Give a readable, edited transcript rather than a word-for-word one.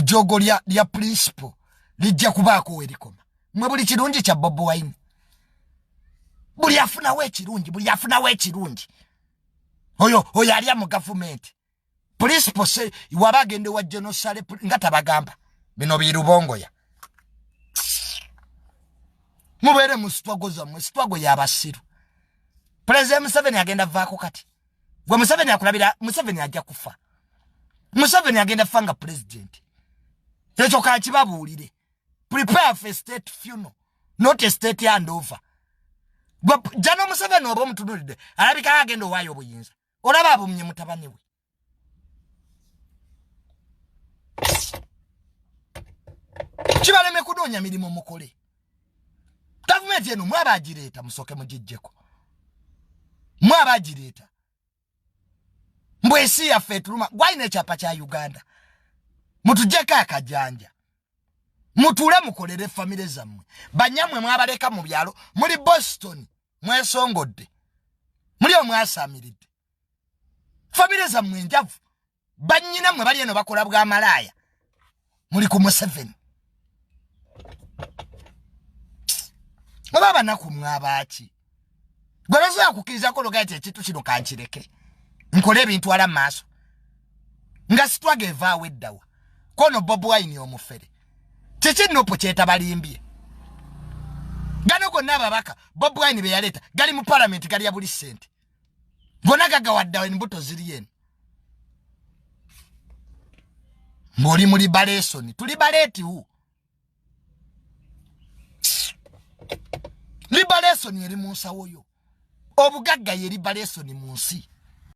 Jogo lya principal lijja kubaako werikoma. Mwe buli kirungi kya Bobi Wine. Buli afuna we kirungi. Oyo ali mu government. Principal se wabagende wa genocide ngata bagamba. Bino birubongo ya. Mubere mu struggle ya basiru. President Museveni agenda vaako kati. Gwe Museveni akulabira Museveni ajja kufa. Museveni agenda fanga president. Ekyo kakibabuulire. Prepare for a state funeral, not a state handover. Jano Museveni oba omutunulidde alabika agenda owaayo obuyinza. Olaba abumye mutabani we. Kibaleme kunoonya mirimu mukole. Gavumenti eno mwabagireeta musoke mugijjeko. Mwabagireeta. Mbwesi yaffe tuluma gwalina ekyapa kya Uganda. Mutujjeko akajanja. Mutule mukolere famire zammwe. Banyamwe mwabaleka mu byalo muri Boston mwesongodde. Muri omwasamiridde. Famire zammwe njavu. Banyina mwe bali eno bakola bwa malaya. Muri ku Museveni. Baba naku mwabaaki. Gwezo yakukiriza ko logate ekitu kino kankireke. Nkole ebintu ala maaso. Nga sitwage va weddawa. Kono Bobi Wine omufere. Chichi nopo cheta balimbye. Gano gonna babaka Bobi Wine be yaleta gali mu parliament gali ya buli sente. Gonna gaga waddawe mbuto ziri yenu. Muri muri balesoni tuli baleti hu. Liberation yeri munsa woyo. Obugagga yeri balesoni munsi.